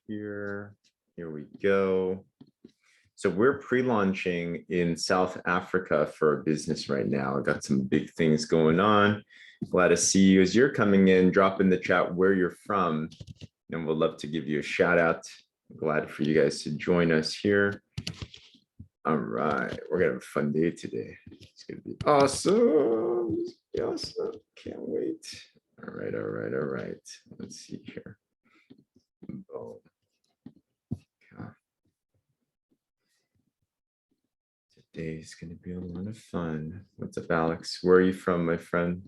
here. Here we go. So we're pre-launching in South Africa for a business right now. I've got some big things going on. Glad to see you as you're coming in. Drop in the chat where you're from, and we'd love to give you a shout out. Glad for you guys to join us here. All right, we're gonna have a fun day today. It's gonna be awesome. It's gonna be awesome. Can't wait. All right, all right, all right. Let's see here. Boom. Okay. Today's gonna be a lot of fun. What's up, Alex? Where are you from, my friend?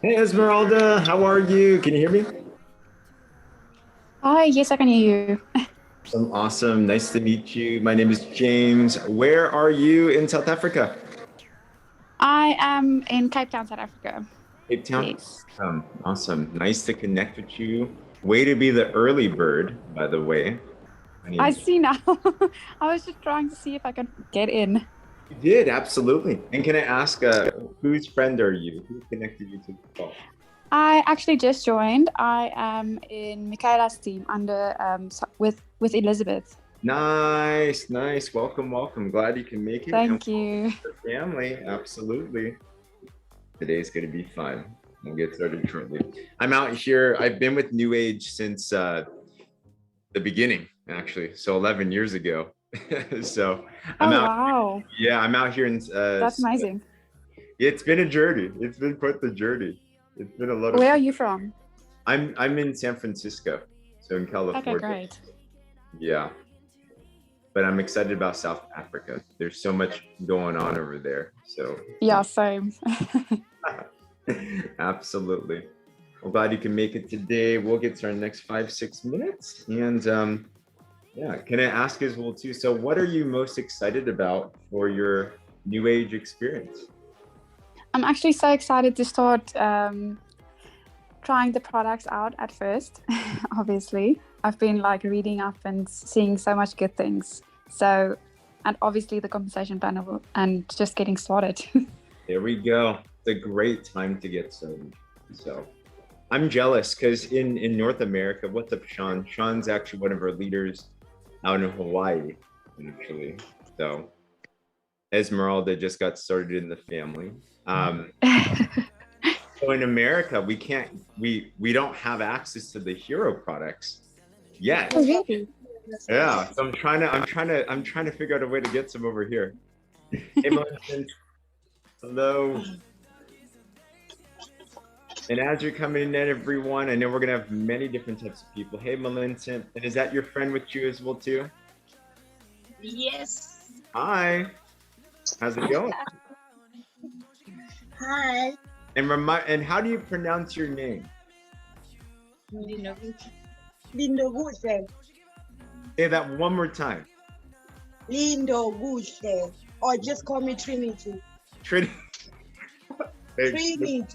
Hey Esmeralda, how are you? Can you hear me? Hi, yes, I can hear you. Awesome, awesome. Nice to meet you. My name is James. Where are you in South Africa? I am in Cape Town, South Africa. Cape Town. Yes. Awesome. Nice to connect with you. Way to be the early bird, by the way. My I name's see now. I was just trying to see if I can get in. You did, absolutely. And can I ask, whose friend are you? Who connected you to the call? I actually just joined. I am in Mikayla's team under with Elizabeth. Nice, nice. Welcome, welcome. Glad you can make it. And Thank you. your family, absolutely. Today's going to be fun. We'll get started shortly. I'm out here. I've been with NewAge since the beginning, actually. So 11 years ago. So I'm Oh out. wow, Yeah, I'm out here in. that's amazing. It's been a journey. It's been quite the journey. It's been a lot of. Where are you from? I'm in San Francisco, so in Okay, California. great. Yeah, but I'm excited about South Africa. There's so much going on over there. So Yeah, same. absolutely. I'm glad you can make it today. We'll get to our next 5-6 minutes. And yeah, can I ask as well too? So what are you most excited about for your NewAge experience? I'm actually so excited to start trying the products out at first. Obviously, I've been like reading up and seeing so much good things. So, and obviously the compensation panel and just getting started. There we go. It's a great time to get started. So I'm jealous because in North America, what's up, Sean? Sean's actually one of our leaders out in Hawaii, actually. So Esmeralda just got started in the family. So in America, we don't have access to the hero products yet. Oh, really? Yeah. So I'm trying to figure out a way to get some over here. Hey, Millicent. Hello. And as you're coming in, everyone, I know we're gonna have many different types of people. Hey, Millicent, and is that your friend with you as well too? Yes. Hi. How's it going? Hi. And how do you pronounce your name? Lindo Guhle. Say that one more time. Lindo Guhle. Or just call me Trinity. Trinity. Trinity.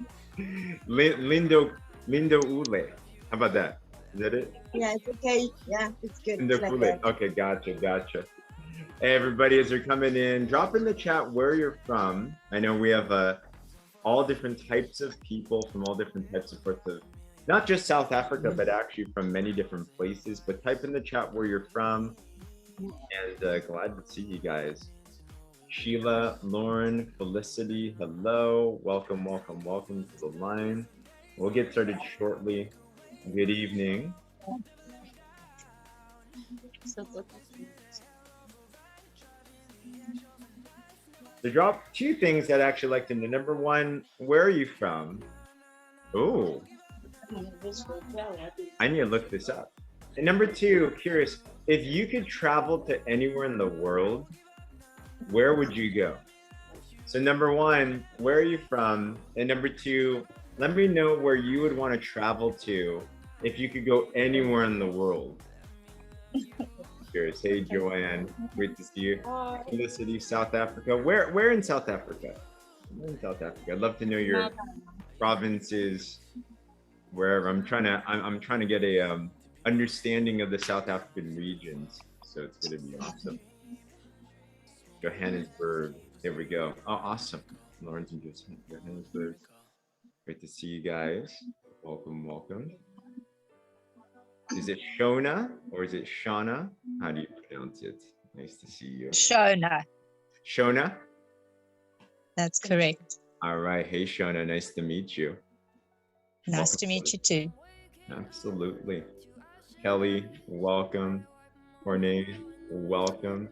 Lindo Ule. How about that? Is that it? Yeah, it's okay. Yeah, it's good. Lindo It's like Ule. that. Okay, gotcha. Hey, everybody, as you're coming in, drop in the chat where you're from. I know we have all different types of people from all different types of parts of, not just South Africa, but actually from many different places. But type in the chat where you're from, and glad to see you guys. Sheila, Lauren, Felicity, hello. Welcome to the line. We'll get started shortly. Good evening. To drop two things that I actually like to know. Number one, where are you from? Oh, I need to look this up. And number two, curious, if you could travel to anywhere in the world, where would you go? So number one, where are you from? And number two, let me know where you would want to travel to if you could go anywhere in the world. Curious. Hey, Joanne, great to see you. Felicity, South Africa. Where in South Africa? Where in South Africa? I'd love to know your provinces, wherever. I'm trying to get a understanding of the South African regions. So it's gonna be awesome. Johannesburg. There we go. Oh, awesome. Lawrence and Johannesburg. Great to see you guys. Welcome. Is it Shona or is it Shauna? How do you pronounce it? Nice to see you. Shona. Shona? That's correct. All right. Hey, Shona. Nice to meet you. Nice to meet you too. Absolutely. Kelly, welcome. Cornay, welcome.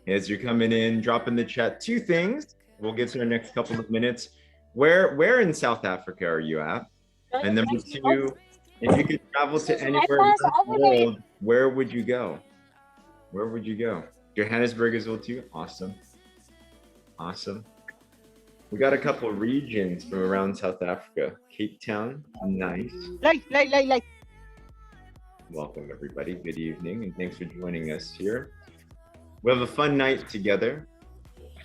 As you're coming in, drop in the chat two things. We'll get to our next couple of minutes. Where in South Africa are you at? And number two, if you could travel to anywhere in the world, where would you go? Where would you go? Johannesburg as well too. Awesome. We got a couple of regions from around South Africa. Cape Town, nice. Like. Welcome everybody, good evening, and thanks for joining us here. We have a fun night together.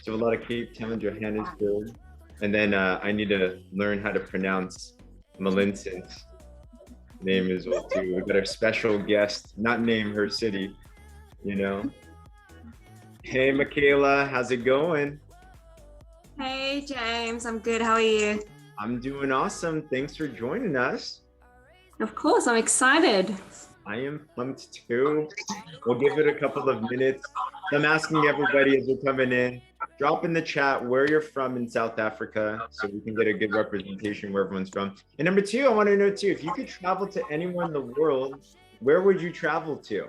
So a lot of Cape Town, Johannesburg, and then I need to learn how to pronounce Malinson's name as well too. We've got our special guest, not name her city, you know. Hey Mikayla, how's it going? Hey James, I'm good. How are you? I'm doing awesome. Thanks for joining us. Of course, I'm excited. I am pumped too. We'll give it a couple of minutes. I'm asking everybody as we're coming in, drop in the chat where you're from in South Africa so we can get a good representation where everyone's from. And number two, I want to know too, if you could travel to anywhere in the world, where would you travel to?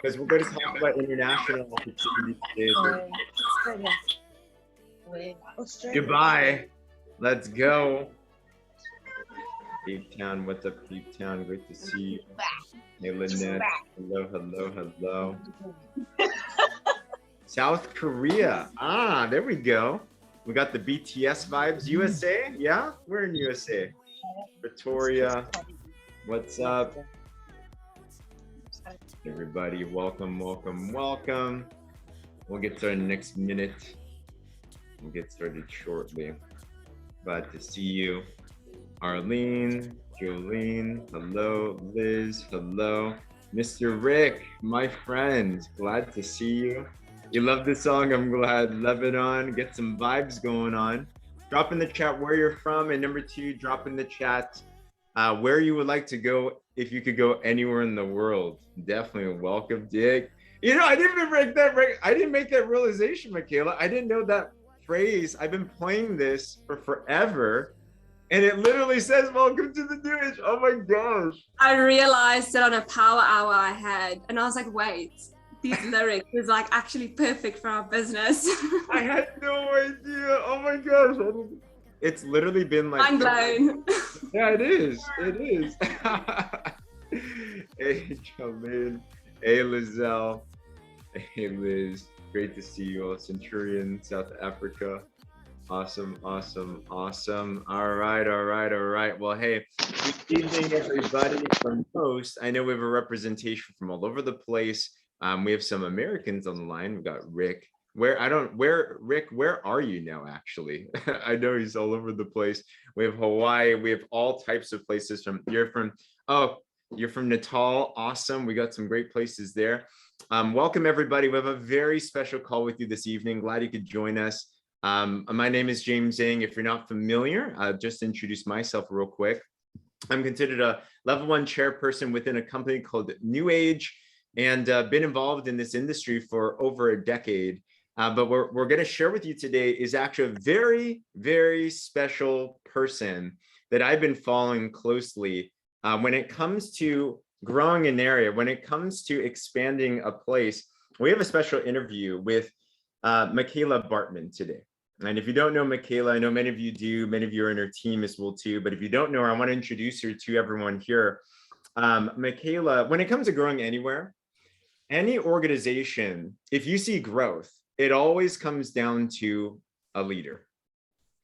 Because we're going to talk about international opportunities today. Dubai, let's go. Cape Town, what's up, Cape Town? Great to see you. Hey, Lynette. Hello, hello, hello. South Korea. Ah, there we go. We got the BTS vibes. USA? Yeah, we're in USA. Pretoria. What's up? Everybody, welcome, welcome, welcome. We'll get started in the next minute. We'll get started shortly. Glad to see you. Arlene, Jolene, hello, Liz, hello. Mr. Rick, my friend, glad to see you. You love the song, I'm glad. Lebanon, get some vibes going on. Drop in the chat where you're from, and number two, drop in the chat where you would like to go if you could go anywhere in the world. Definitely welcome, Dick. You know, I didn't make that realization, Mikayla. I didn't know that phrase. I've been playing this for forever. And it literally says, welcome to the NewAge. Oh my gosh. I realized it on a power hour I had, and I was like, wait, these lyrics is like actually perfect for our business. I had no idea. Oh my gosh. It's literally been like mind blown. Yeah, it is. It is. Hey, Jolene. Hey, Lizelle. Hey, Liz. Great to see you all. Centurion, South Africa. Awesome, awesome, awesome. All right. Well, hey, good evening, everybody from Post. I know we have a representation from all over the place. We have some Americans on the line. We've got Rick. Rick, where are you now, actually? I know he's all over the place. We have Hawaii. We have all types of places you're from Natal. Awesome. We got some great places there. Welcome, everybody. We have a very special call with you this evening. Glad you could join us. My name is James Zheng. If you're not familiar, I'll just introduce myself real quick. I'm considered a level 1 chairperson within a company called NewAge, and been involved in this industry for over a decade. But we're going to share with you today is actually a very, very special person that I've been following closely when it comes to growing an area, when it comes to expanding a place. We have a special interview with Mikayla Baartman today. And if you don't know Mikayla, I know many of you do, many of you are in her team as well too, but if you don't know her, I want to introduce her to everyone here. Mikayla, when it comes to growing anywhere, any organization, if you see growth, it always comes down to a leader.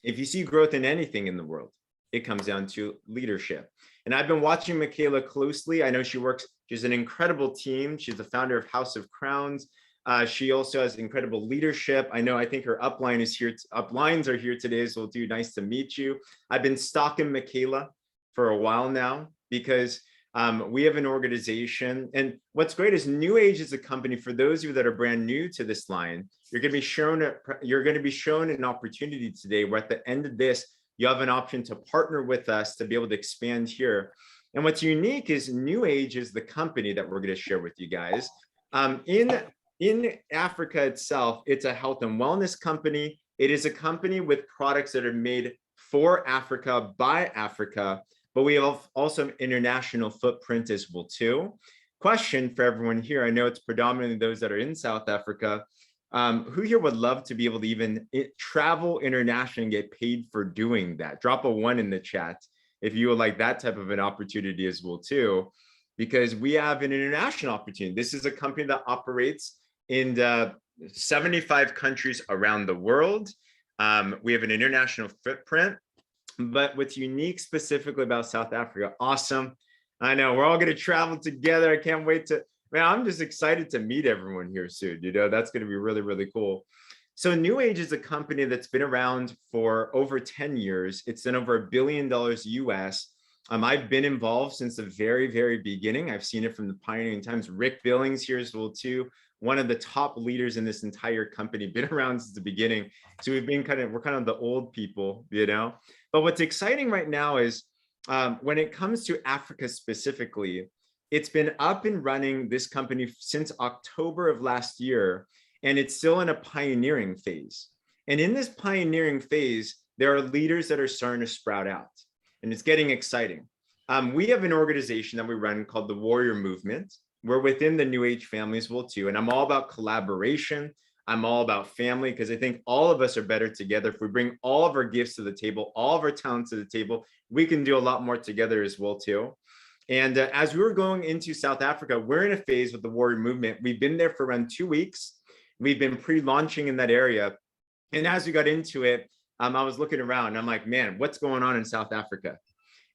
If you see growth in anything in the world, it comes down to leadership. And I've been watching Mikayla closely. I know she's an incredible team. She's the founder of House of Crowns. She also has incredible leadership. I think her uplines are here today as well too. Nice to meet you. I've been stalking Mikayla for a while now because we have an organization. And what's great is NewAge is a company. For those of you that are brand new to this line, you're going to be shown an opportunity today where at the end of this, you have an option to partner with us to be able to expand here. And what's unique is NewAge is the company that we're going to share with you guys. In Africa itself, it's a health and wellness company. It is a company with products that are made for Africa, by Africa, but we have also an international footprint as well too. Question for everyone here, I know it's predominantly those that are in South Africa. Who here would love to be able to even travel internationally and get paid for doing that? Drop a 1 in the chat if you would like that type of an opportunity as well too, because we have an international opportunity. This is a company that operates in 75 countries around the world. We have an international footprint, but what's unique specifically about South Africa, awesome. I know we're all going to travel together. I can't wait to, man, I'm just excited to meet everyone here soon. You know, that's going to be really, really cool. So NewAge is a company that's been around for over 10 years. It's done over $1 billion US. I've been involved since the very, very beginning. I've seen it from the pioneering times. Rick Billings here as well too, one of the top leaders in this entire company, been around since the beginning. So we've been we're kind of the old people, you know. But what's exciting right now is when it comes to Africa specifically, it's been up and running, this company, since October of last year, and it's still in a pioneering phase. And in this pioneering phase, there are leaders that are starting to sprout out, and it's getting exciting. We have an organization that we run called the Warrior Movement. We're within the NewAge family as well too, and I'm all about collaboration. I'm all about family, because I think all of us are better together. If we bring all of our gifts to the table, all of our talents to the table, we can do a lot more together as well too. And as we were going into South Africa, we're in a phase with the Warrior Movement. We've been there for around 2 weeks. We've been pre-launching in that area. And as we got into it, I was looking around and I'm like, man, what's going on in South Africa?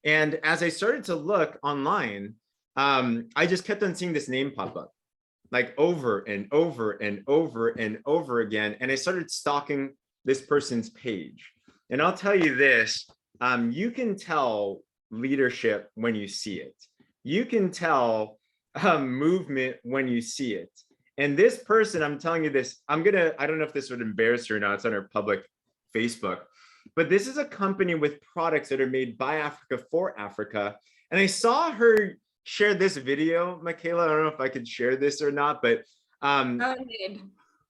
And as I started to look online, I just kept on seeing this name pop up, like over and over and over and over again. And I started stalking this person's page. And I'll tell you this, you can tell leadership when you see it. You can tell movement when you see it. And this person, I'm telling you this, I don't know if this would embarrass her or not, it's on her public Facebook, but this is a company with products that are made by Africa for Africa. And I saw her share this video, Mikayla. I don't know if I could share this or not, but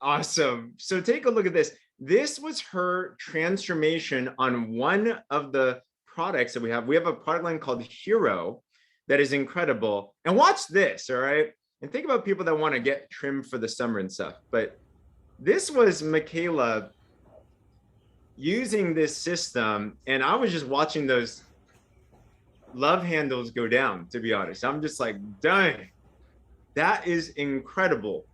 awesome. So take a look at this. This was her transformation on one of the products that we have. We have a product line called Hero that is incredible. And watch this, all right? And think about people that want to get trimmed for the summer and stuff. But this was Mikayla using this system, and I was just watching those love handles go down, to be honest. I'm just like, dang, that is incredible.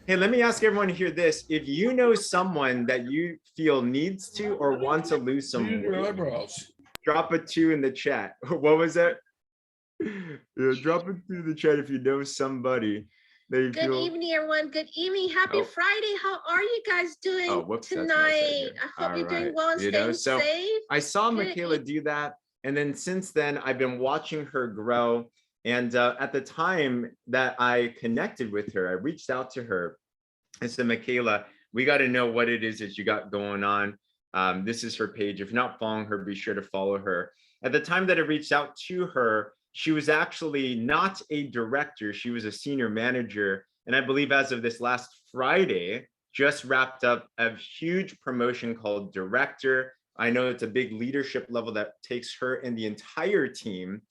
Hey, let me ask everyone here this. If you know someone that you feel needs to or wants to lose some weight, drop a 2 in the chat. What was that? Yeah, drop it through the chat if you know somebody that you feel. Good evening, everyone. Good evening. Happy Friday. How are you guys doing tonight? I hope you're doing well and staying safe. I saw Mikayla do that. And then since then, I've been watching her grow. And at the time that I connected with her, I reached out to her. I said, Mikayla, we got to know what it is that you got going on. This is her page. If you're not following her, be sure to follow her. At the time that I reached out to her, she was actually not a director. She was a senior manager. And I believe as of this last Friday, just wrapped up a huge promotion called director. I know it's a big leadership level that takes her and the entire team.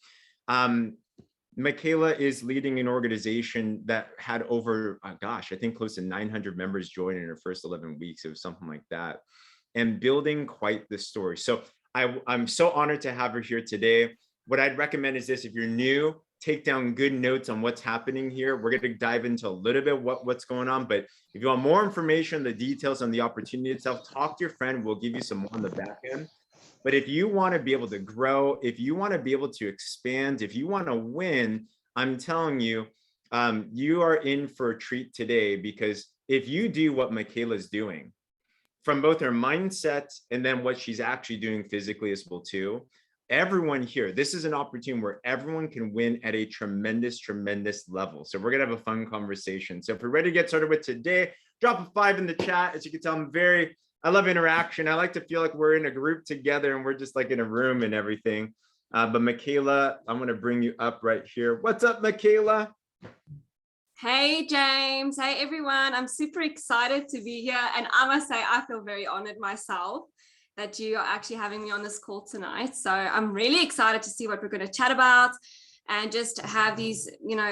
Mikayla is leading an organization that had over, I think close to 900 members join in her first 11 weeks. It was something like that. And building quite the story. So I'm so honored to have her here today. What I'd recommend is this: if you're new, take down good notes on what's happening here. We're going to dive into a little bit what's going on. But if you want more information, the details on the opportunity itself, talk to your friend. We'll give you some more on the back end. But if you want to be able to grow, if you want to be able to expand, if you want to win, I'm telling you, you are in for a treat today, because if you do what Mikayla's doing, from both her mindset and then what she's actually doing physically as well too, everyone here, this is an opportunity where everyone can win at a tremendous, tremendous level. So we're gonna have a fun conversation. So if we're ready to get started with today, drop a 5 in the chat. As you can tell, I love interaction. I like to feel like we're in a group together and we're just like in a room and everything. But Mikayla, I'm gonna bring you up right here. What's up, Mikayla? Hey, James. Hey, everyone. I'm super excited to be here. And I must say, I feel very honored myself that you are actually having me on this call tonight. So I'm really excited to see what we're going to chat about and just have these,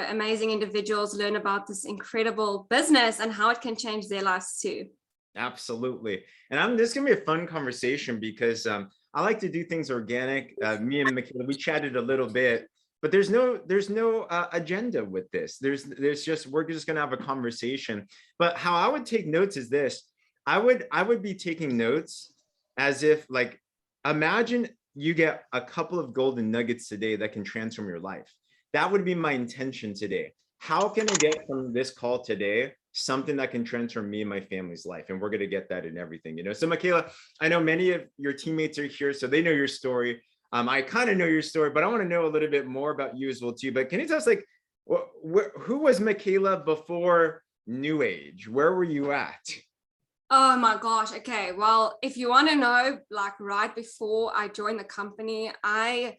amazing individuals learn about this incredible business and how it can change their lives too. Absolutely. And this is going to be a fun conversation because I like to do things organic. Me and Mikayla, we chatted a little bit, but there's no agenda with this. We're just going to have a conversation. But how I would take notes is this: I would be taking notes as if like, imagine you get a couple of golden nuggets today that can transform your life. That would be my intention today. How can I get from this call today something that can transform me and my family's life? And we're going to get that in everything, you know? So Mikayla, I know many of your teammates are here, so they know your story. I kind of know your story, but I want to know a little bit more about you as well too. But can you tell us, like, who was Mikayla before NewAge? Where were you at? Oh my gosh. Okay. Well, if you want to know, like right before I joined the company, I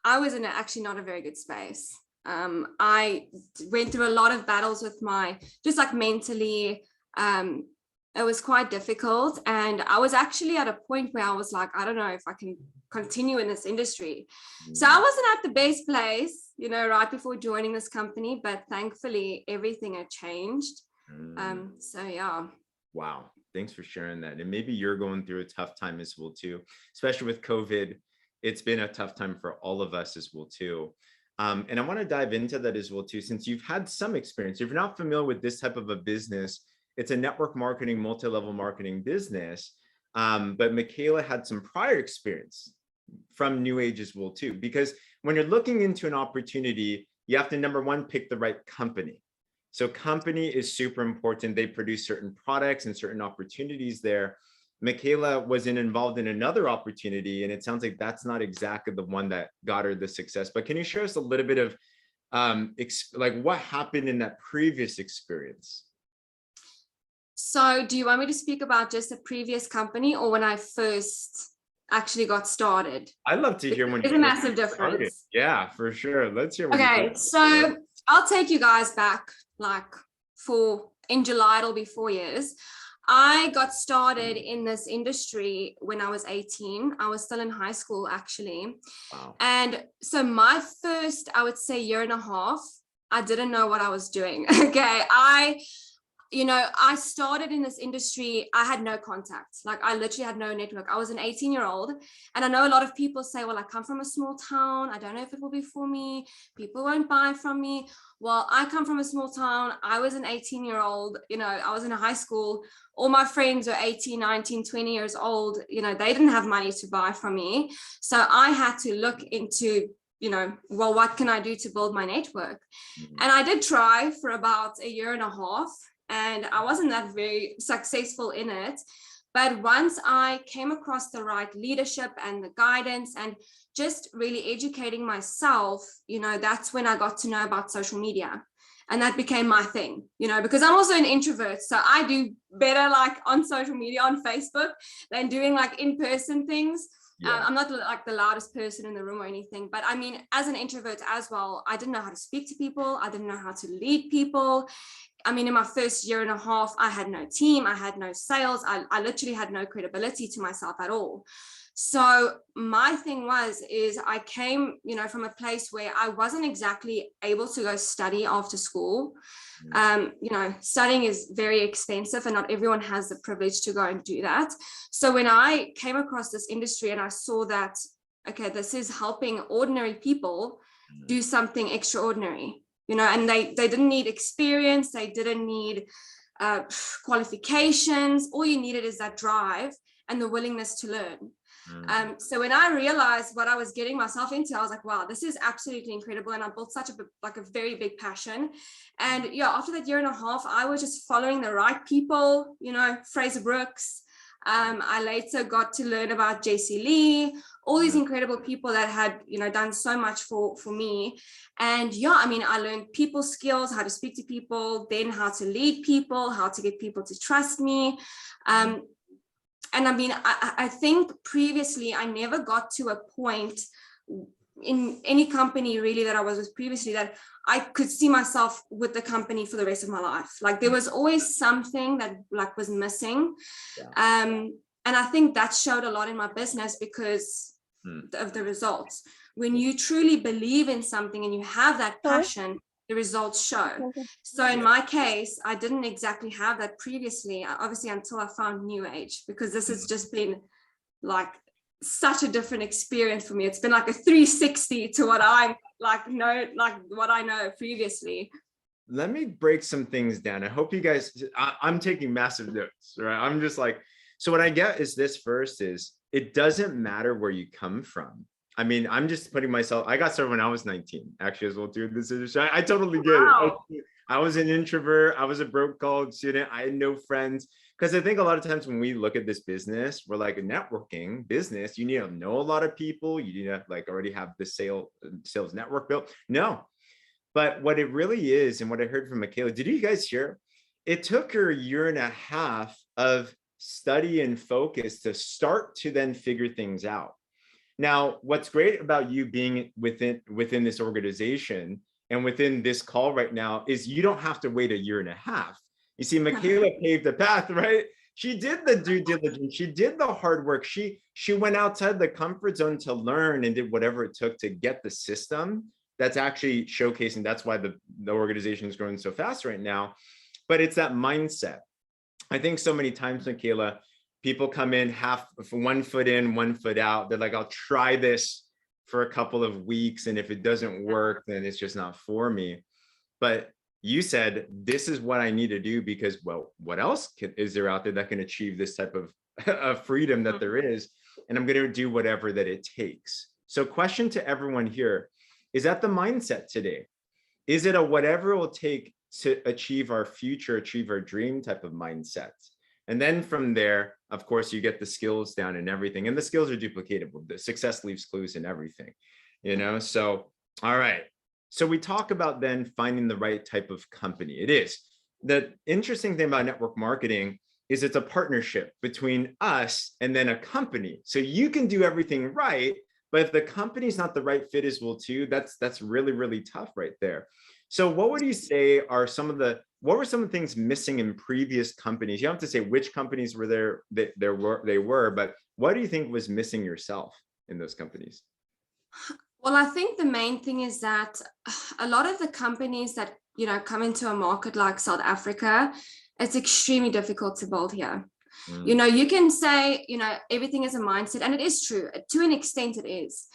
was in actually not a very good space. I went through a lot of battles with just like mentally, it was quite difficult. And I was actually at a point where I was like, I don't know if I can continue in this industry. So I wasn't at the best place, you know, right before joining this company, but thankfully everything had changed. So yeah. Wow. Thanks for sharing that. And maybe you're going through a tough time as well too, especially with COVID. It's been a tough time for all of us as well too. And I want to dive into that as well too, since you've had some experience. If you're not familiar with this type of a business, it's a network marketing, multi-level marketing business. But Mikayla had some prior experience from NewAge as well too, because when you're looking into an opportunity, you have to, number one, pick the right company. So company is super important. They produce certain products and certain opportunities there. Mikayla was involved in another opportunity, and it sounds like that's not exactly the one that got her the success. But can you share us a little bit of like what happened in that previous experience? So do you want me to speak about just the previous company or when I first actually got started? I'd love to hear when there's a massive difference. Started. Yeah, for sure. Let's hear. Okay, so I'll take you guys back, like in July, it'll be 4 years. I got started in this industry when I was 18. I was still in high school, actually. Wow. And so my first, I would say, year and a half, I didn't know what I was doing. Okay, I started in this industry. I had no contacts. Like I literally had no network. I was an 18-year-old. And I know a lot of people say, well, I come from a small town. I don't know if it will be for me. People won't buy from me. Well, I come from a small town. I was an 18-year-old. You know, I was in a high school. All my friends were 18, 19, 20 years old. You know, they didn't have money to buy from me. So I had to look into, well, what can I do to build my network? And I did try for about a year and a half. And I wasn't that very successful in it. But once I came across the right leadership and the guidance and just really educating myself, that's when I got to know about social media. And that became my thing, because I'm also an introvert. So I do better like on social media, on Facebook, than doing like in-person things. Yeah. I'm not like the loudest person in the room or anything, but I mean, as an introvert as well, I didn't know how to speak to people. I didn't know how to lead people. I mean, in my first year and a half, I had no team. I had no sales. I literally had no credibility to myself at all. So my thing is I came, from a place where I wasn't exactly able to go study after school. Studying is very expensive and not everyone has the privilege to go and do that. So when I came across this industry and I saw that, okay, this is helping ordinary people do something extraordinary, and they didn't need experience. They didn't need qualifications. All you needed is that drive and the willingness to learn. So when I realized what I was getting myself into, I was like, wow, this is absolutely incredible. And I built such a very big passion. And yeah, after that year and a half, I was just following the right people, Fraser Brooks. I later got to learn about JC Lee, all these incredible people that had, done so much for me. And yeah, I mean, I learned people skills, how to speak to people, then how to lead people, how to get people to trust me. And I mean, I think previously I never got to a point in any company really that I was with previously that I could see myself with the company for the rest of my life. Like there was always something that like was missing. Yeah. And I think that showed a lot in my business because of the results. When you truly believe in something and you have that passion, the results show. So in my case, I didn't exactly have that previously, obviously until I found NewAge, because this has just been like such a different experience for me. It's been like a 360 to what I what I know previously. Let me break some things down. I hope you guys, I'm taking massive notes, right? I'm just like, So what I get is this first is it doesn't matter where you come from. I mean, I'm just putting myself, I got started when I was 19, actually, as well, too. This is, I totally get it. I was an introvert. I was a broke college student. I had no friends. Because I think a lot of times when we look at this business, we're like a networking business. You need to know a lot of people. You need to like already have the sales network built. No, but what it really is, and what I heard from Mikayla, did you guys hear? It took her a year and a half of study and focus to start to then figure things out. Now, what's great about you being within this organization and within this call right now is you don't have to wait a year and a half. You see, Mikayla paved the path, right? She did the due diligence. She did the hard work. She went outside the comfort zone to learn and did whatever it took to get the system that's actually showcasing. That's why the organization is growing so fast right now. But it's that mindset. I think so many times, Mikayla, people come in half, 1 foot in, 1 foot out. They're like, I'll try this for a couple of weeks. And if it doesn't work, then it's just not for me. But you said, this is what I need to do because, well, what else is there out there that can achieve this type of freedom that there is? And I'm going to do whatever that it takes. So question to everyone here, is that the mindset today? Is it a whatever it will take to achieve our future, achieve our dream type of mindset? And then from there, of course, you get the skills down and everything. And the skills are duplicatable. The success leaves clues in everything, you know? So, all right. So we talk about then finding the right type of company. It is. The interesting thing about network marketing is it's a partnership between us and then a company. So you can do everything right, but if the company's not the right fit as well too, that's really, really tough right there. So what would you say are what were some of the things missing in previous companies? You don't have to say which companies were there, they were, but what do you think was missing yourself in those companies? Well, I think the main thing is that a lot of the companies that, you know, come into a market like South Africa, it's extremely difficult to build here. You know, you can say, you know, everything is a mindset, and it is true. To an extent it is.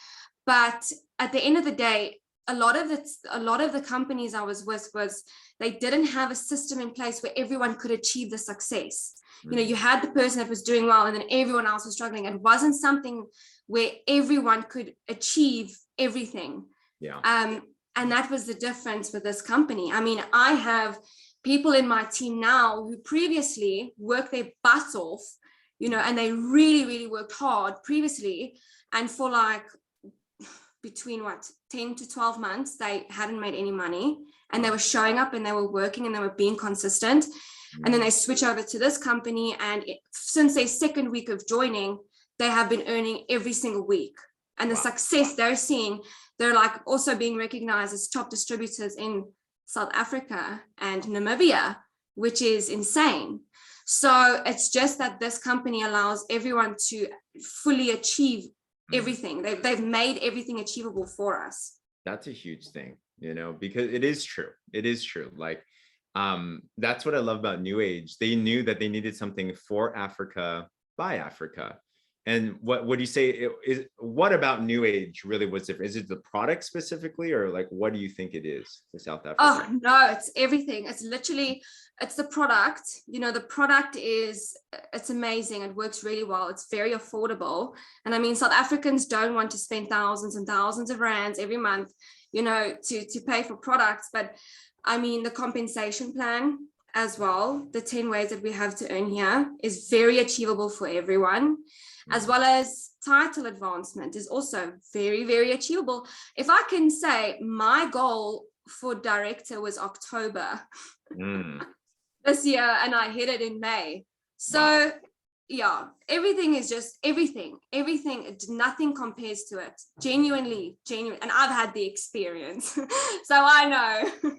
But at the end of the day, a lot of the companies I was with they didn't have a system in place where everyone could achieve the success. You know, you had the person that was doing well and then everyone else was struggling. It wasn't something where everyone could achieve everything. Yeah. And that was the difference with this company. I mean, I have people in my team now who previously worked their butts off, you know, and they really, really worked hard previously. And for like between 10 to 12 months, they hadn't made any money, and they were showing up and they were working and they were being consistent. And then they switch over to this company, and since their second week of joining, they have been earning every single week. And the success they're seeing, they're like also being recognized as top distributors in South Africa and Namibia, which is insane. So it's just that this company allows everyone to fully achieve everything. They've made everything achievable for us. That's a huge thing, you know, because it is true. It is true. Like, that's what I love about NewAge. They knew that they needed something for Africa by Africa. And what would you say what about NewAge really was different? Is it the product specifically, or like, what do you think it is for South Africa? Oh, no, it's everything. It's literally, it's the product. You know, the product it's amazing. It works really well. It's very affordable. And I mean, South Africans don't want to spend thousands and thousands of rands every month, you know, to pay for products. But I mean, the compensation plan as well, the 10 ways that we have to earn here is very achievable for everyone. As well as title advancement is also very, very achievable. If I can say, my goal for director was October this year, and I hit it in May. So yeah, everything is just everything, nothing compares to it. Genuine. And I've had the experience, so I know.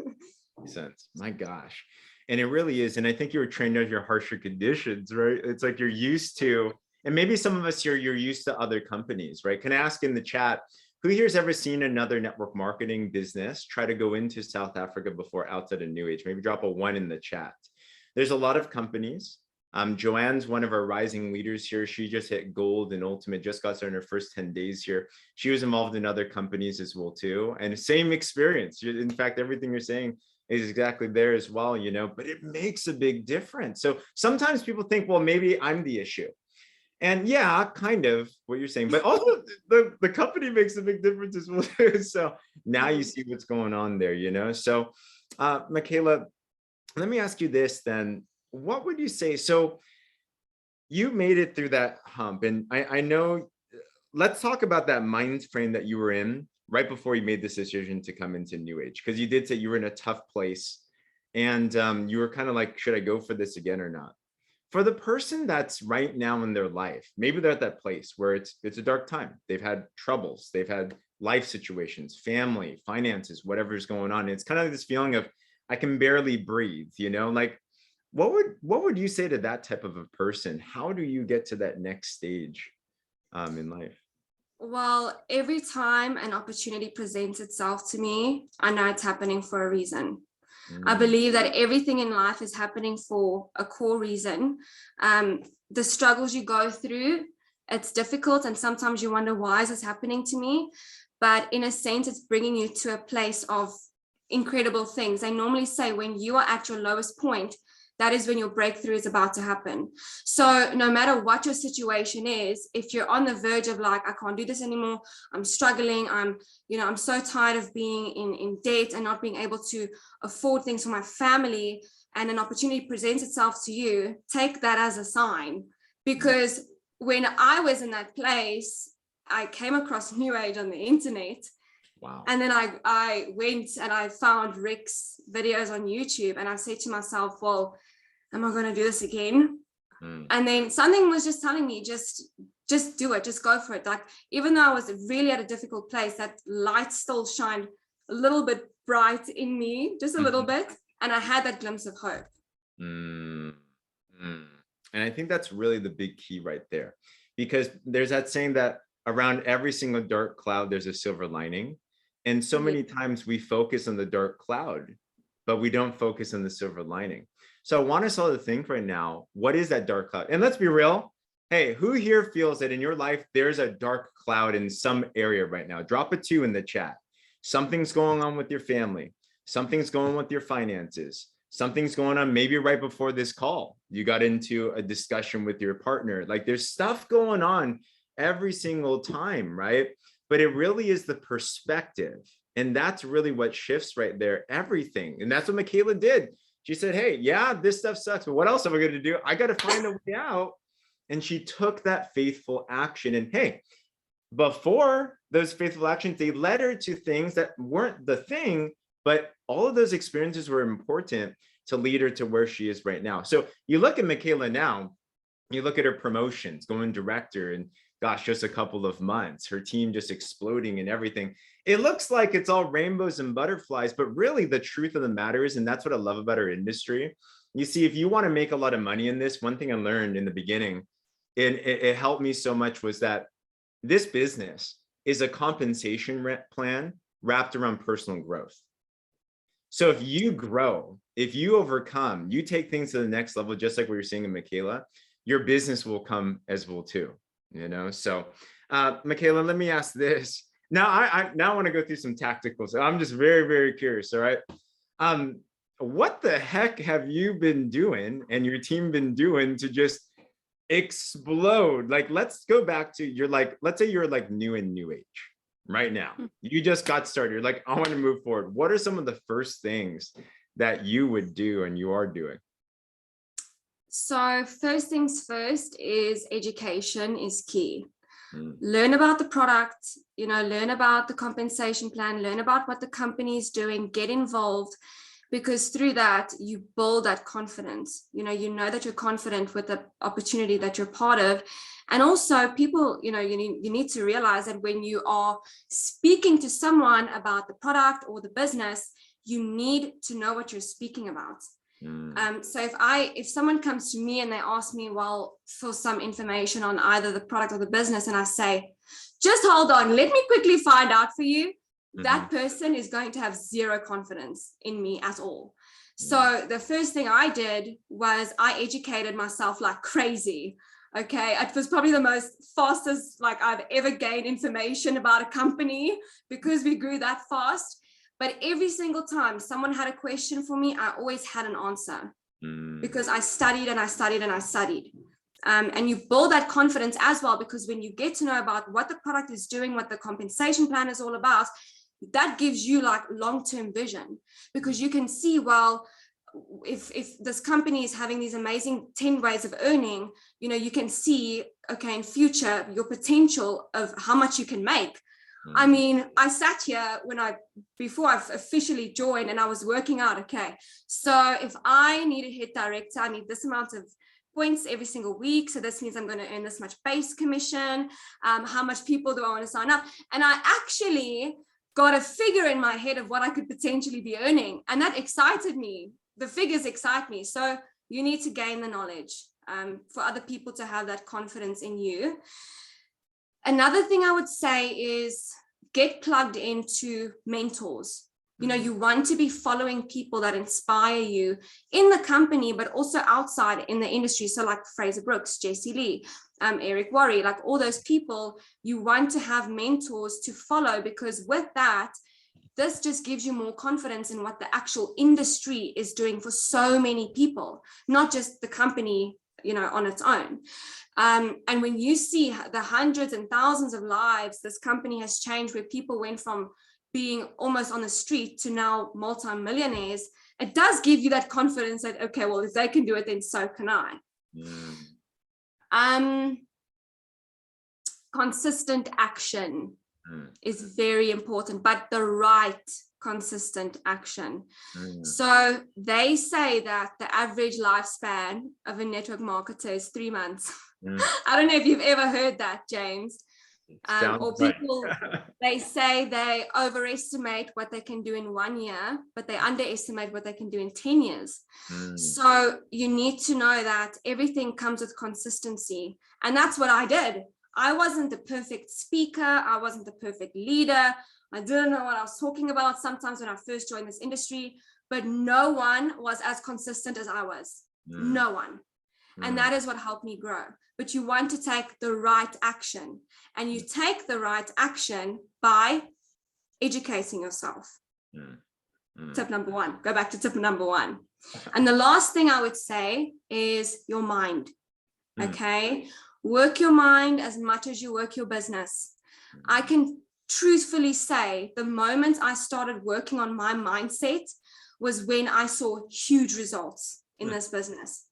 Makes sense. My gosh. And it really is. And I think you were trained under your harsher conditions, right? It's like you're used to. And maybe some of us here, you're used to other companies, right? Can I ask in the chat, who here's ever seen another network marketing business try to go into South Africa before outside of NewAge? Maybe drop a 1 in the chat. There's a lot of companies. Joanne's one of our rising leaders here. She just hit gold and ultimate, just got started in her first 10 days here. She was involved in other companies as well too. And same experience. In fact, everything you're saying is exactly there as well, you know, but it makes a big difference. So sometimes people think, well, maybe I'm the issue. And yeah, kind of what you're saying, but also the company makes a big difference as well. So now you see what's going on there, you know? So Mikayla, let me ask you this then. What would you say? So you made it through that hump, and I know, let's talk about that mind frame that you were in right before you made this decision to come into NewAge, because you did say you were in a tough place and you were kind of like, should I go for this again or not? For the person that's right now in their life, maybe they're at that place where it's a dark time. They've had troubles, they've had life situations, family, finances, whatever's going on. It's kind of like this feeling of, I can barely breathe, you know, like what would you say to that type of a person? How do you get to that next stage in life? Well, every time an opportunity presents itself to me, I know it's happening for a reason. I believe that everything in life is happening for a core reason. The struggles you go through, it's difficult, and sometimes you wonder, why is this happening to me? But in a sense, it's bringing you to a place of incredible things. I normally say when you are at your lowest point, that is when your breakthrough is about to happen. So no matter what your situation is, if you're on the verge of like, I can't do this anymore, I'm struggling, I'm so tired of being in debt and not being able to afford things for my family, and an opportunity presents itself to you, take that as a sign. Because when I was in that place, I came across NewAge on the internet. Wow. And then I went and I found Rick's videos on YouTube, and I said to myself, well, am I going to do this again? And then something was just telling me, just do it, just go for it. Like, even though I was really at a difficult place, that light still shined a little bit bright in me, just a little bit. And I had that glimpse of hope. And I think that's really the big key right there, because there's that saying that around every single dark cloud, there's a silver lining. And so many times we focus on the dark cloud, but we don't focus on the silver lining. So I want us all to think right now, what is that dark cloud? And let's be real. Hey, who here feels that in your life, there's a dark cloud in some area right now? Drop a 2 in the chat. Something's going on with your family. Something's going on with your finances. Something's going on maybe right before this call. You got into a discussion with your partner. Like, there's stuff going on every single time, right? But it really is the perspective. And that's really what shifts right there, everything. And that's what Mikayla did. She said, hey, yeah, this stuff sucks, but what else am I going to do? I got to find a way out. And she took that faithful action. And hey, before those faithful actions, they led her to things that weren't the thing, but all of those experiences were important to lead her to where she is right now. So you look at Mikayla now, you look at her promotions, going director, and gosh, just a couple of months, her team just exploding and everything. It looks like it's all rainbows and butterflies, but really the truth of the matter is, and that's what I love about our industry. You see, if you want to make a lot of money in this, one thing I learned in the beginning, and it helped me so much, was that this business is a compensation plan wrapped around personal growth. So if you grow, if you overcome, you take things to the next level, just like what you're seeing in Mikayla, your business will come as well too, you know? So Mikayla, let me ask this. Now I want to go through some tactical. So I'm just very, very curious. All right. What the heck have you been doing and your team been doing to just explode? Like, let's go back to, let's say you're like new in NewAge right now. You just got started. You're like, I want to move forward. What are some of the first things that you would do and you are doing? So first things first is education is key. Learn about the product, learn about the compensation plan, learn about what the company is doing, get involved, because through that, you build that confidence. You know that you're confident with the opportunity that you're part of. And also people, you need to realize that when you are speaking to someone about the product or the business, you need to know what you're speaking about. So if someone comes to me and they ask me, well, for some information on either the product or the business, and I say, just hold on, let me quickly find out for you, that person is going to have zero confidence in me at all. So the first thing I did was I educated myself like crazy. Okay, it was probably the most fastest I've ever gained information about a company, because we grew that fast. But every single time someone had a question for me, I always had an answer because I studied and I studied and I studied. And you build that confidence as well, because when you get to know about what the product is doing, what the compensation plan is all about, that gives you like long-term vision, because you can see, well, if this company is having these amazing 10 ways of earning, you know, you can see, okay, in future, your potential of how much you can make. I mean, I sat here before I've officially joined, and I was working out, okay, so if I need to hit director, I need this amount of points every single week. So this means I'm going to earn this much base commission. How much people do I want to sign up? And I actually got a figure in my head of what I could potentially be earning. And that excited me. The figures excite me. So you need to gain the knowledge for other people to have that confidence in you. Another thing I would say is get plugged into mentors. You know, you want to be following people that inspire you in the company, but also outside in the industry. So like Fraser Brooks, JC Lee, Eric Worre, like all those people, you want to have mentors to follow, because with that, this just gives you more confidence in what the actual industry is doing for so many people, not just the company, you know, on its own. And when you see the hundreds and thousands of lives this company has changed, where people went from being almost on the street to now multi-millionaires, it does give you that confidence that, okay, well, if they can do it, then so can I. Consistent action is very important, but the right consistent action. So they say that the average lifespan of a network marketer is 3 months. I don't know if you've ever heard that, James. Or people, they say they overestimate what they can do in 1 year, but they underestimate what they can do in 10 years. So you need to know that everything comes with consistency. And that's what I did. I wasn't the perfect speaker. I wasn't the perfect leader. I didn't know what I was talking about sometimes when I first joined this industry, but no one was as consistent as I was. No one. And that is what helped me grow. But you want to take the right action, and you take the right action by educating yourself. Tip number one, go back to tip number one. And the last thing I would say is your mind. Okay. Work your mind as much as you work your business. I can truthfully say the moment I started working on my mindset was when I saw huge results in this business.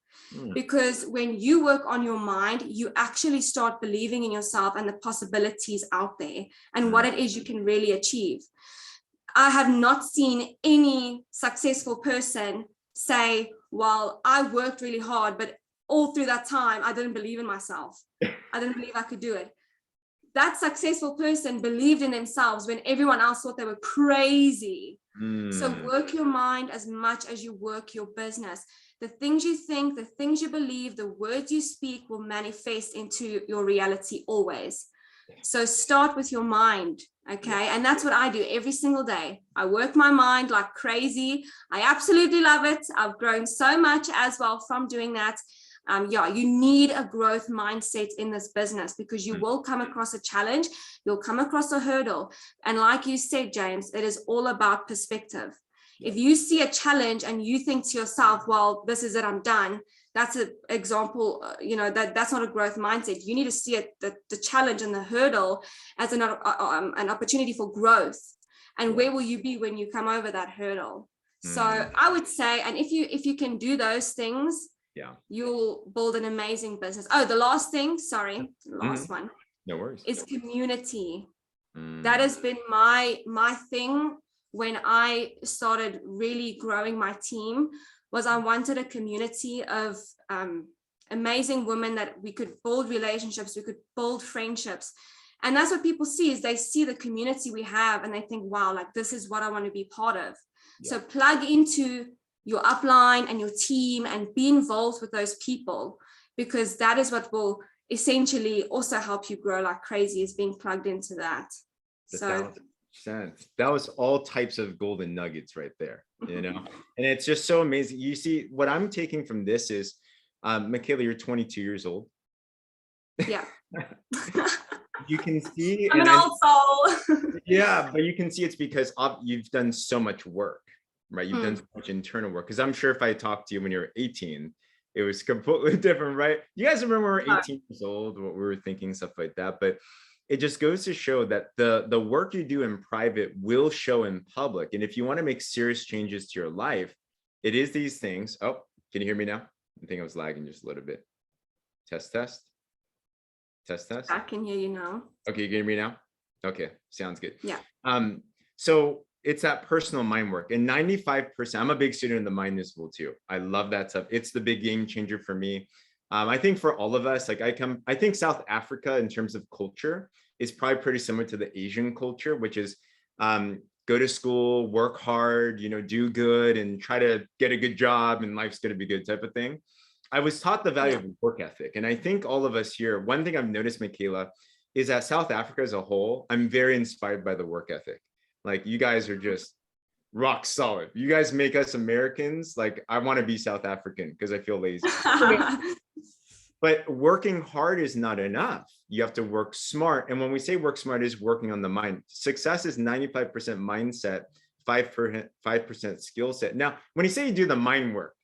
Because when you work on your mind, you actually start believing in yourself and the possibilities out there and what it is you can really achieve. I have not seen any successful person say, well, I worked really hard, but all through that time, I didn't believe in myself. I didn't believe I could do it. That successful person believed in themselves when everyone else thought they were crazy. So work your mind as much as you work your business. The things you think, the things you believe, the words you speak will manifest into your reality always. So start with your mind, okay? And that's what I do every single day. I work my mind like crazy. I absolutely love it. I've grown so much as well from doing that. You need a growth mindset in this business, because you will come across a challenge, you'll come across a hurdle. And like you said, James, it is all about perspective. If you see a challenge and you think to yourself, well, this is it, I'm done. That's an example, that's not a growth mindset. You need to see it, the challenge and the hurdle as an opportunity for growth. And where will you be when you come over that hurdle? So I would say, and if you can do those things, you'll build an amazing business. Oh, the last thing, last one. No worries. Is community. That has been my thing when I started really growing my team, was I wanted a community of amazing women that we could build relationships, we could build friendships. And that's what people see, is they see the community we have and they think, wow, like this is what I want to be part of. So plug into your upline and your team and be involved with those people, because that is what will essentially also help you grow like crazy, is being plugged into that. So that was all types of golden nuggets right there, and it's just so amazing. You see, what I'm taking from this is, Mikayla, you're 22 years old. Yeah. You can see, I'm an old soul. Yeah, but you can see it's because you've done so much work, right? You've done so much internal work. Because I'm sure if I talked to you when you were 18, it was completely different, right? You guys remember when we were 18 years old, what we were thinking, stuff like that. But it just goes to show that the work you do in private will show in public. And if you want to make serious changes to your life, it is these things. Oh, can you hear me now? I think I was lagging just a little bit. Test. I can hear you now. Okay, you can hear me now? Okay, sounds good. Yeah. So it's that personal mind work, and 95%, I'm a big student of the mind school too. I love that stuff. It's the big game changer for me. I think for all of us, like I think South Africa in terms of culture is probably pretty similar to the Asian culture, which is go to school, work hard, do good and try to get a good job and life's going to be good type of thing. I was taught the value of work ethic. And I think all of us here, one thing I've noticed, Mikayla, is that South Africa as a whole, I'm very inspired by the work ethic. Like you guys are just rock solid. You guys make us Americans, like I want to be South African because I feel lazy. But working hard is not enough. You have to work smart. And when we say work smart, is working on the mind. Success is 95% mindset, 5% skill set. Now, when you say you do the mind work,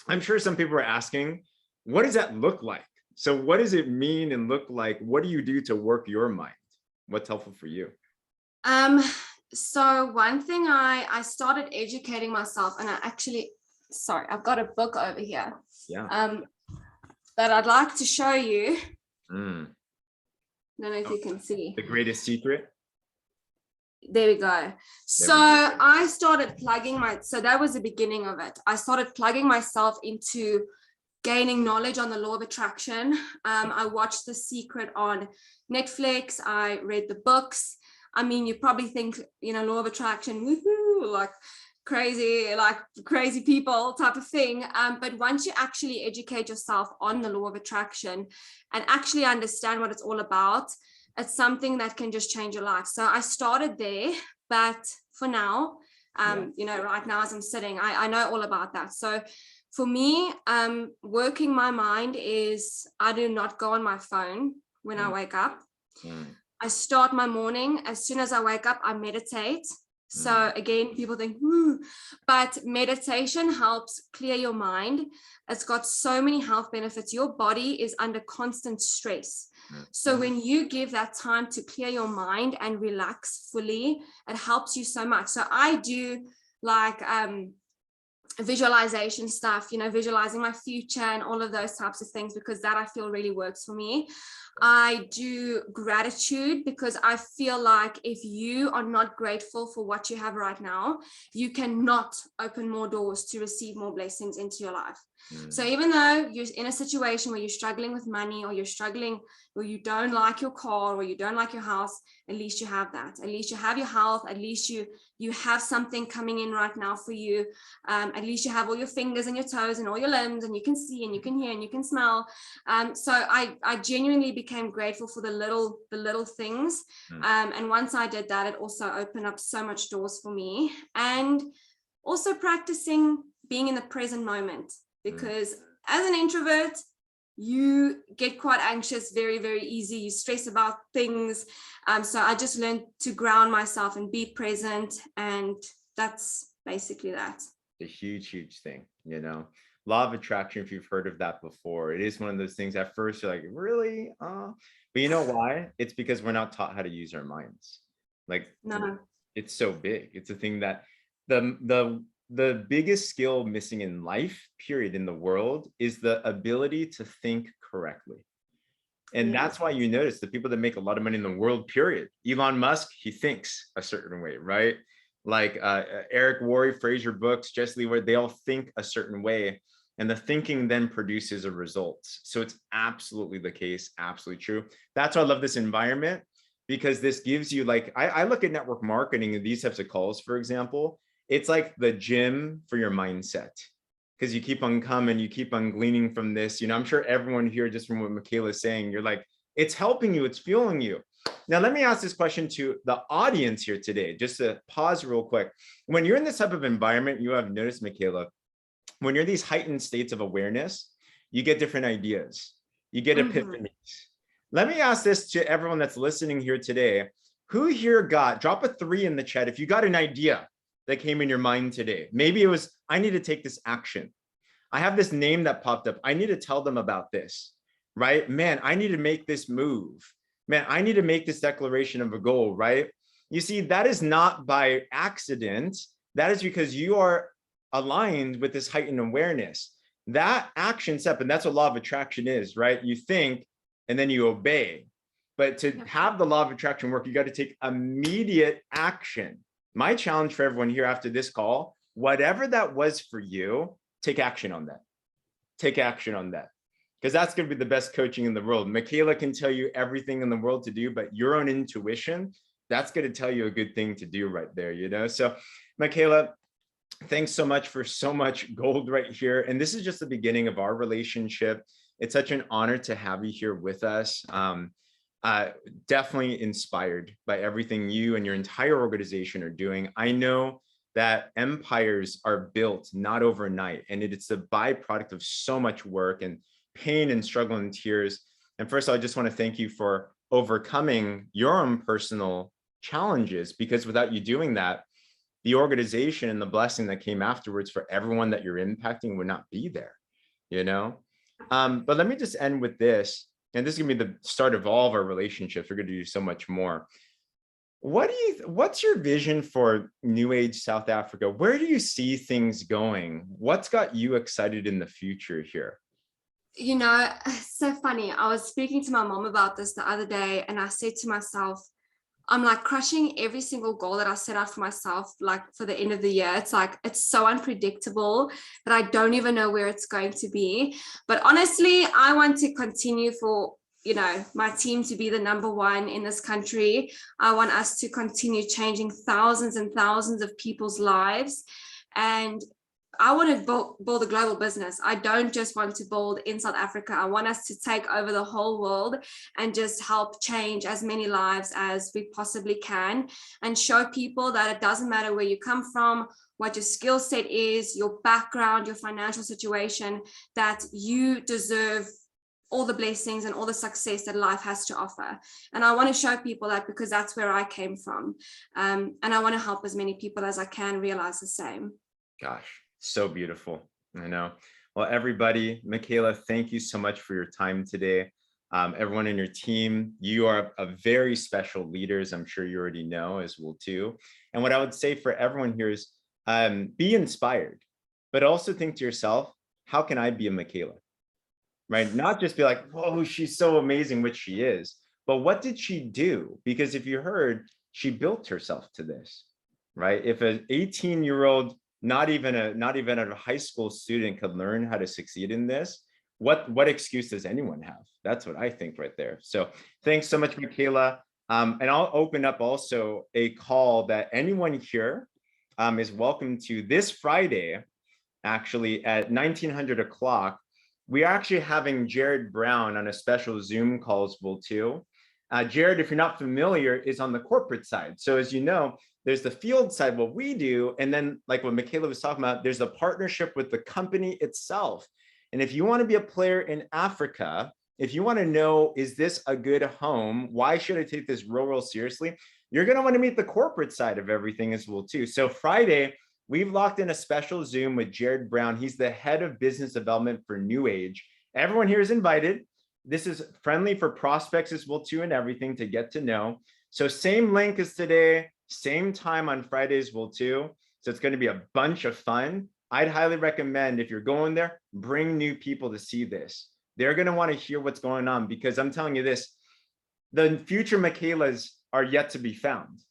I'm sure some people are asking, what does that look like? So what does it mean and look like? What do you do to work your mind? What's helpful for you? So one thing I started educating myself, and I've got a book over here. Yeah. That I'd like to show you. Don't know if you can see. The Greatest Secret. There we go. So I started so that was the beginning of it. I started plugging myself into gaining knowledge on the law of attraction. I watched The Secret on Netflix. I read the books. I mean, you probably think, law of attraction, woohoo, like crazy people type of thing. But once you actually educate yourself on the law of attraction and actually understand what it's all about, it's something that can just change your life. So I started there, but for now, right now as I'm sitting, I know all about that. So for me, working my mind is I do not go on my phone when I wake up. I start my morning. As soon as I wake up, I meditate. So again, people think, but meditation helps clear your mind. It's got so many health benefits. Your body is under constant stress. So when you give that time to clear your mind and relax fully, it helps you so much. So I do visualization stuff, visualizing my future and all of those types of things, because that I feel really works for me. I do gratitude because I feel like if you are not grateful for what you have right now, you cannot open more doors to receive more blessings into your life. So even though you're in a situation where you're struggling with money, or you're struggling, or you don't like your car, or you don't like your house, at least you have that. At least you have your health. At least you have something coming in right now for you. At least you have all your fingers and your toes and all your limbs, and you can see and you can hear and you can smell. So I genuinely became grateful for the little things. And once I did that, it also opened up so much doors for me. And also practicing being in the present moment, because as an introvert, you get quite anxious very, very easy. You stress about things. So I just learned to ground myself and be present. And that's basically that. A huge thing, law of attraction, if you've heard of that before, it is one of those things at first you're like, really? But you know why? It's because we're not taught how to use our minds. No. It's so big. It's a thing that the biggest skill missing in life, period, in the world is the ability to think correctly. And that's why you notice the people that make a lot of money in the world, period. Elon Musk, he thinks a certain way, right? Like Eric Worre, Fraser Brooks, Jesse Lee, they all think a certain way. And the thinking then produces a result. So it's absolutely the case, absolutely true. That's why I love this environment, because this gives you I look at network marketing and these types of calls, for example, it's like the gym for your mindset, because you keep on coming, you keep on gleaning from this. I'm sure everyone here, just from what Mikayla is saying, you're like, it's helping you, it's fueling you. Now, let me ask this question to the audience here today, just to pause real quick. When you're in this type of environment, you have noticed, Mikayla, when you're in these heightened states of awareness, you get different ideas, you get epiphanies. Let me ask this to everyone that's listening here today. Who here drop a 3 in the chat if you got an idea that came in your mind today. Maybe it was, I need to take this action. I have this name that popped up. I need to tell them about this, right? Man, I need to make this move. Man, I need to make this declaration of a goal, right? You see, that is not by accident. That is because you are aligned with this heightened awareness. That action step, and that's what law of attraction is, right? You think and then you obey. But to have the law of attraction work, you got to take immediate action. My challenge for everyone here after this call, whatever that was for you, take action on that. Take action on that. Because that's going to be the best coaching in the world. Mikayla can tell you everything in the world to do, but your own intuition, that's going to tell you a good thing to do right there, you know? So Mikayla, thanks so much for so much gold right here. And this is just the beginning of our relationship. It's such an honor to have you here with us. Definitely inspired by everything you and your entire organization are doing. I know that empires are built not overnight, and it's the byproduct of so much work and pain and struggle and tears. And first, I just want to thank you for overcoming your own personal challenges, because without you doing that, the organization and the blessing that came afterwards for everyone that you're impacting would not be there, you know? But let me just end with this, and this is gonna be the start of all of our relationships. We're gonna do so much more. What's your vision for NewAge South Africa? Where do you see things going? What's got you excited in the future here? You know, it's so funny. I was speaking to my mom about this the other day, and I said to myself, I'm like crushing every single goal that I set out for myself, like for the end of the year. It's like, it's so unpredictable that I don't even know where it's going to be. But honestly, I want to continue for, you know, my team to be the #1 in this country. I want us to continue changing thousands and thousands of people's lives. And I want to build a global business. I don't just want to build in South Africa. I want us to take over the whole world and just help change as many lives as we possibly can, and show people that it doesn't matter where you come from, what your skill set is, your background, your financial situation, that you deserve all the blessings and all the success that life has to offer. And I want to show people that, because that's where I came from. And I want to help as many people as I can realize the same. Gosh. So beautiful, I know. Well, everybody, Mikayla, thank you so much for your time today. Everyone in your team, you are a very special leaders. I'm sure you already know, as well too. And what I would say for everyone here is be inspired, but also think to yourself, how can I be a Mikayla? Right? Not just be like, whoa, she's so amazing, which she is, but what did she do? Because if you heard, she built herself to this, right? If an 18-year-old not even a high school student could learn how to succeed in this, what excuse does anyone have? That's what I think right there. So thanks so much, Mikayla. And I'll open up also a call that anyone here is welcome to this Friday, actually at 1900 o'clock. We are actually having Jared Brown on a special Zoom call as well too. Jared, if you're not familiar, is on the corporate side. So as you know, there's the field side, what we do, and then like what Mikayla was talking about, there's a partnership with the company itself. And if you want to be a player in Africa, if you want to know, is this a good home? Why should I take this real seriously? You're going to want to meet the corporate side of everything as well too. So Friday, we've locked in a special Zoom with Jared Brown. He's the head of business development for NewAge. Everyone here is invited. This is friendly for prospects as well too, and everything to get to know. So same link as today, same time on Fridays will too. So it's going to be a bunch of fun. I'd highly recommend, if you're going there, bring new people to see this. They're going to want to hear what's going on, because I'm telling you this, the future Mikaylas are yet to be found.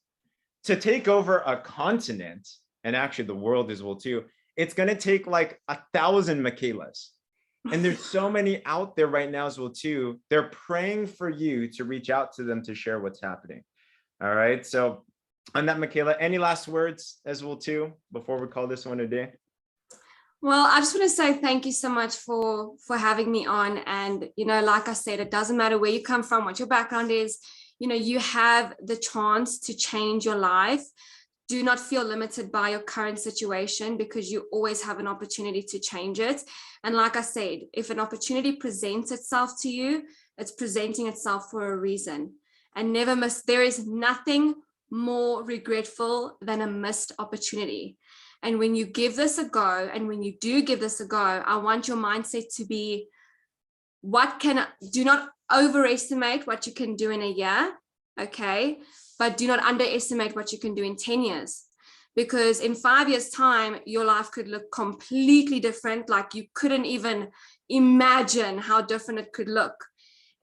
To take over a continent, and actually the world as well too, it's going to take like 1,000 Mikaylas. And there's so many out there right now as well too. They're praying for you to reach out to them to share what's happening. All right. So on that, Mikayla, any last words as well too, before we call this one a day? Well, I just want to say thank you so much for having me on. And, you know, like I said, it doesn't matter where you come from, what your background is, you know, you have the chance to change your life. Do not feel limited by your current situation, because you always have an opportunity to change it. And like I said, if an opportunity presents itself to you, It's presenting itself for a reason. And never miss, there is nothing more regretful than a missed opportunity. And when you give this a go, and when you do give this a go, I want your mindset to be, do not overestimate what you can do in a year, okay? But do not underestimate what you can do in 10 years. Because in 5 years' time, your life could look completely different. Like you couldn't even imagine how different it could look.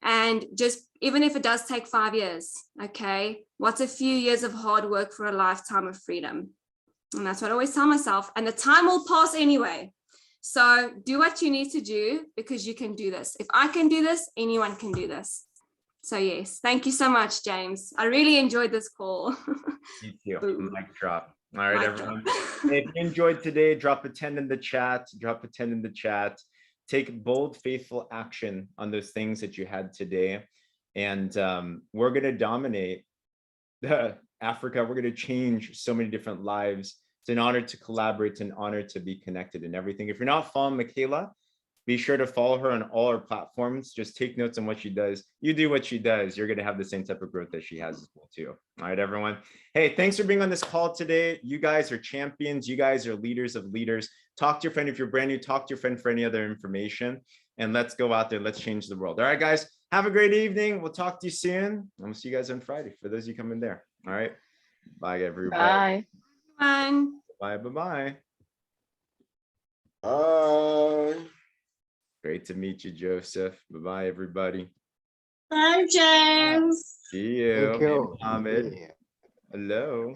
And just, even if it does take 5 years, okay, what's a few years of hard work for a lifetime of freedom? And that's what I always tell myself. And the time will pass anyway. So do what you need to do, because you can do this. If I can do this, anyone can do this. So yes, thank you so much, James. I really enjoyed this call. Me too. Boom. Mic drop. All right, Mic everyone. drop. If you enjoyed today, drop a 10 in the chat. Drop a 10 in the chat. Take bold, faithful action on those things that you had today. And we're going to dominate Africa. We're going to change so many different lives. It's an honor to collaborate. It's an honor to be connected and everything. If you're not following Mikayla, be sure to follow her on all her platforms. Just take notes on what she does. You do what she does, you're going to have the same type of growth that she has as well too. All right, everyone. Hey, thanks for being on this call today. You guys are champions. You guys are leaders of leaders. Talk to your friend. If you're brand new, talk to your friend for any other information. And let's go out there. Let's change the world. All right, guys. Have a great evening. We'll talk to you soon. And we'll see you guys on Friday for those of you coming there. All right. Bye, everybody. Bye. Bye. Bye. Bye. Great to meet you, Joseph. Bye, everybody. Bye, James. See you. Thank you. Mohammed. Yeah. Hello.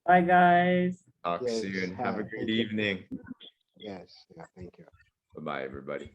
Bye, guys. Talk Yes, soon. Have a great thank you. evening. Yes. Yeah. Thank you. Bye-bye, everybody.